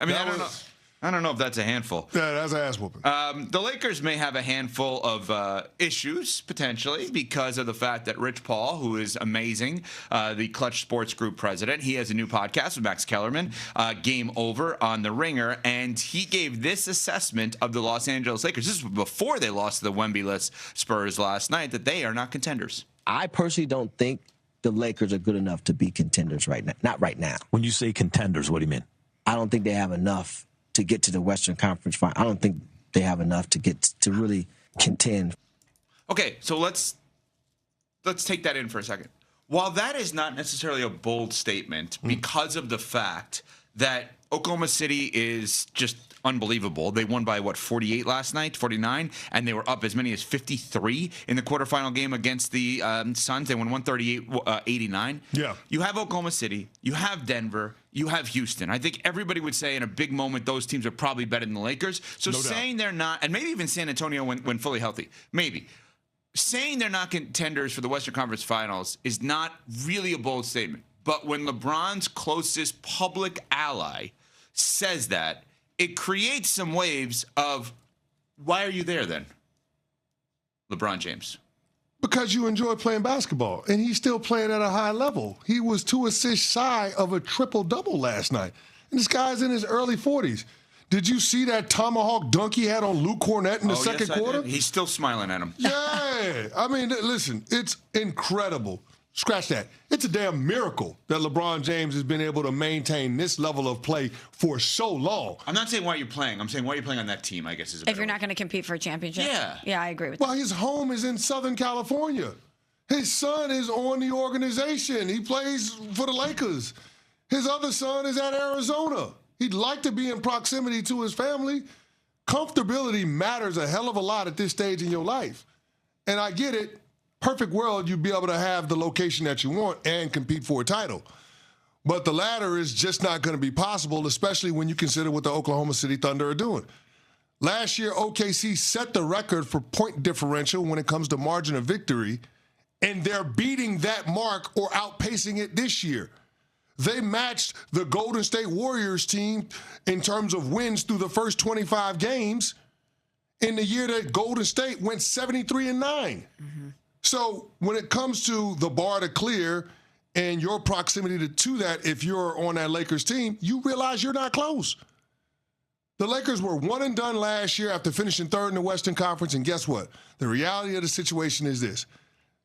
I mean, I don't know if that's a handful. Yeah, that's an ass whooping. The Lakers may have a handful of issues, potentially, because of the fact that Rich Paul, who is amazing, the Clutch Sports Group president, he has a new podcast with Max Kellerman, Game Over on The Ringer, and he gave this assessment of the Los Angeles Lakers. This was before they lost to the Wemby-less Spurs last night, that they are not contenders. I personally don't think the Lakers are good enough to be contenders right now. Not right now. When you say contenders, what do you mean? I don't think they have enough to get to the Western Conference Final. I don't think they have enough to get to really contend. Okay, so let's take that in for a second. While that is not necessarily a bold statement because of the fact that Oklahoma City is just unbelievable. They won by, 48 last night, 49, and they were up as many as 53 in the quarterfinal game against the Suns. They won 138-89. Yeah. You have Oklahoma City. You have Denver. You have Houston. I think everybody would say in a big moment those teams are probably better than the Lakers. So saying they're not, and maybe even San Antonio when fully healthy, maybe. Saying they're not contenders for the Western Conference Finals is not really a bold statement. But when LeBron's closest public ally says that, it creates some waves of, why are you there then, LeBron James? Because you enjoy playing basketball, and he's still playing at a high level. He was 2 assists shy of a triple-double last night. And this guy's in his early 40s. Did you see that tomahawk dunk he had on Luke Cornett in the second quarter? He's still smiling at him. Yeah. I mean, listen, it's incredible. Scratch that. It's a damn miracle that LeBron James has been able to maintain this level of play for so long. I'm not saying why you're playing. I'm saying why you're playing on that team, I guess. If you're not going to compete for a championship. Yeah. Yeah, I agree with Well, that. his home is in Southern California. His son is on the organization. He plays for the Lakers. His other son is at Arizona. He'd like to be in proximity to his family. Comfortability matters a hell of a lot at this stage in your life. And I get it. Perfect world, you'd be able to have the location that you want and compete for a title. But the latter is just not going to be possible, especially when you consider what the Oklahoma City Thunder are doing. Last year, OKC set the record for point differential when it comes to margin of victory, and they're beating that mark or outpacing it this year. They matched the Golden State Warriors team in terms of wins through the first 25 games in the year that Golden State went 73-9. Mm-hmm. So when it comes to the bar to clear and your proximity to that, if you're on that Lakers team, you realize you're not close. The Lakers were one and done last year after finishing third in the Western Conference, and guess what? The reality of the situation is this.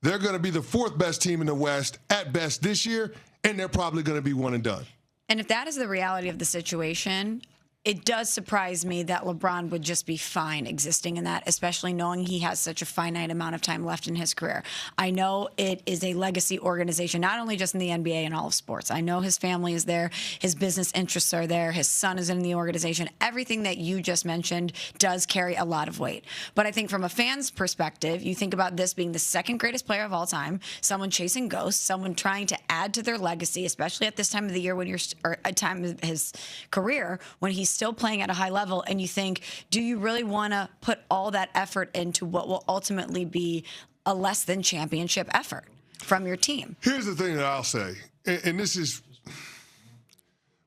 They're going to be the fourth best team in the West at best this year, and they're probably going to be one and done. And if that is the reality of the situation, it does surprise me that LeBron would just be fine existing in that, especially knowing he has such a finite amount of time left in his career. I know it is a legacy organization, not only just in the NBA and all of sports. I know his family is there. His business interests are there. His son is in the organization. Everything that you just mentioned does carry a lot of weight. But I think from a fan's perspective, you think about this being the second greatest player of all time, someone chasing ghosts, someone trying to add to their legacy, especially at this time of the year when or a time of his career when he's still playing at a high level, and you think, do you really want to put all that effort into what will ultimately be a less than championship effort from your team? Here's the thing that I'll say, and this is,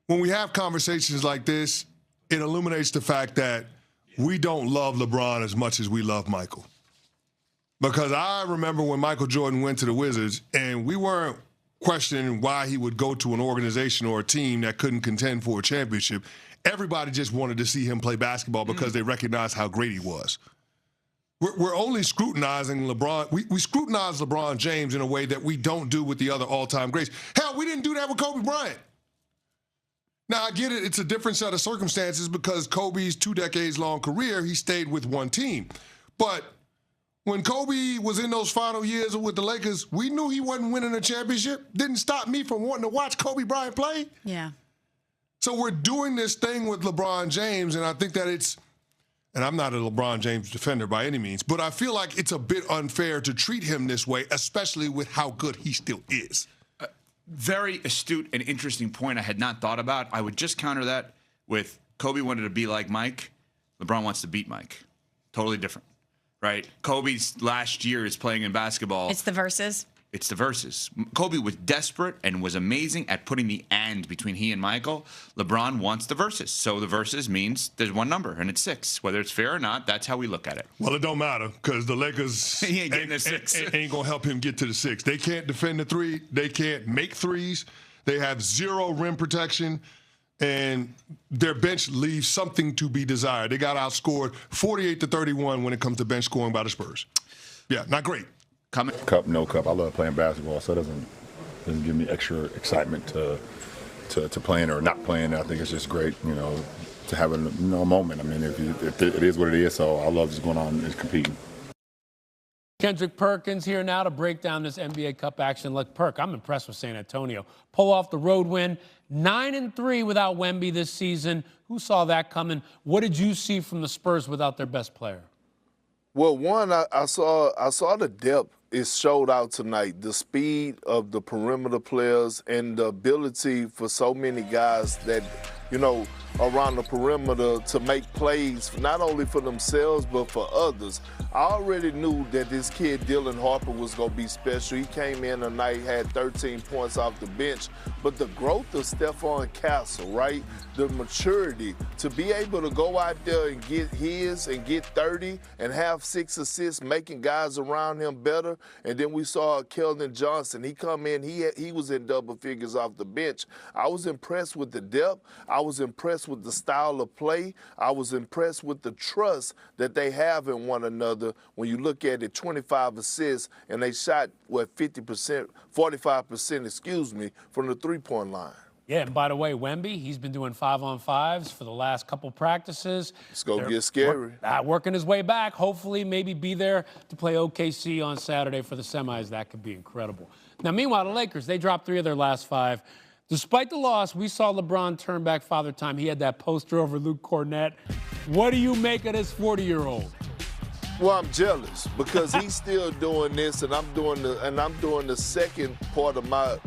when we have conversations like this, it illuminates the fact that we don't love LeBron as much as we love Michael. Because I remember when Michael Jordan went to the Wizards, and we weren't questioning why he would go to an organization or a team that couldn't contend for a championship. Everybody just wanted to see him play basketball because they recognized how great he was. We're only scrutinizing LeBron. We scrutinize LeBron James in a way that we don't do with the other all-time greats. Hell, we didn't do that with Kobe Bryant. Now, I get it. It's a different set of circumstances because Kobe's 2 decades-long career, he stayed with one team. But when Kobe was in those final years with the Lakers, we knew he wasn't winning a championship. Didn't stop me from wanting to watch Kobe Bryant play. Yeah. So we're doing this thing with LeBron James, and I think that it's, and I'm not a LeBron James defender by any means, but I feel like it's a bit unfair to treat him this way, especially with how good he still is. Very astute and interesting point I had not thought about. I would just counter that with Kobe wanted to be like Mike. LeBron wants to beat Mike. Totally different, right? Kobe's last year is playing in basketball. It's the verses. It's the verses. Kobe was desperate and was amazing at putting the and between he and Michael. LeBron wants the verses. So the verses means there's one number, and it's 6. Whether it's fair or not, that's how we look at it. Well, it don't matter because the Lakers he ain't getting a 6. Ain't going to help him get to the 6. They can't defend the 3. They can't make threes. They have 0 rim protection, and their bench leaves something to be desired. They got outscored 48-31 when it comes to bench scoring by the Spurs. Yeah, not great. Cup, no cup. I love playing basketball, so it doesn't give me extra excitement to playing or not playing. I think it's just great, to have a moment. I mean, if it is what it is, so I love just going on and competing. Kendrick Perkins here now to break down this NBA Cup action. Look, Perk, I'm impressed with San Antonio. Pull off the road win, 9-3 without Wemby this season. Who saw that coming? What did you see from the Spurs without their best player? Well, one, I saw the depth is showed out tonight. The speed of the perimeter players and the ability for so many guys that, around the perimeter to make plays, not only for themselves, but for others. I already knew that this kid, Dylan Harper, was going to be special. He came in tonight, had 13 points off the bench. But the growth of Stephon Castle, right? The maturity to be able to go out there and get his and get 30 and have 6 assists, making guys around him better. And then we saw Keldon Johnson. He come in, he was in double figures off the bench. I was impressed with the depth. I was impressed with the style of play. I was impressed with the trust that they have in one another. When you look at it, 25 assists, and they shot, 45%, from the three-point line. Yeah, and by the way, Wemby, he's been doing 5-on-5s for the last couple practices. It's going to get scary. Working his way back. Hopefully, maybe be there to play OKC on Saturday for the semis. That could be incredible. Now, meanwhile, the Lakers, they dropped 3 of their last 5. Despite the loss, we saw LeBron turn back Father Time. He had that poster over Luke Cornett. What do you make of this 40-year-old? Well, I'm jealous because he's still doing this, and I'm doing the second part of my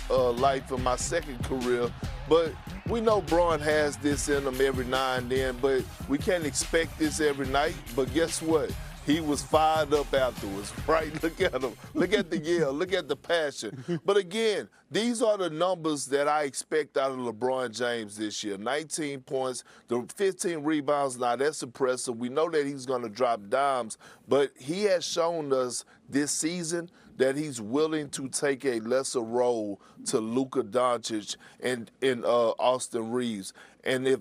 life and my second career. But we know Bron has this in him every now and then, but we can't expect this every night. But guess what? He was fired up afterwards, right? Look at him. Look at the yell. Look at the passion. But again, these are the numbers that I expect out of LeBron James this year. 19 points, the 15 rebounds. Now, that's impressive. We know that he's going to drop dimes, but he has shown us this season that he's willing to take a lesser role to Luka Doncic and Austin Reeves. And if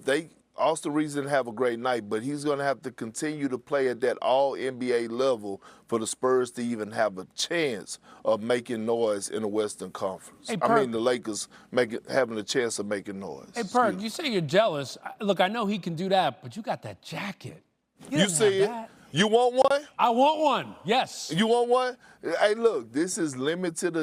Austin Reeves didn't have a great night, but he's going to have to continue to play at that all-NBA level for the Spurs to even have a chance of making noise in the Western Conference. Hey, the Lakers having a chance of making noise. Hey, Perk, you say you're jealous. Look, I know he can do that, but you got that jacket. You see it? You want one? I want one. Yes. You want one? Hey, look, this is a limited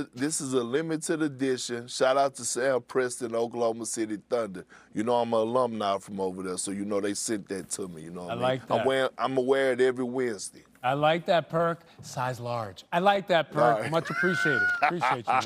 edition. Shout out to Sam Preston, Oklahoma City Thunder. I'm an alumni from over there, so they sent that to me. I like that. I'm gonna wear it every Wednesday. I like that, Perk. Size large. I like that, Perk. Right. Much appreciated. Appreciate you. Man.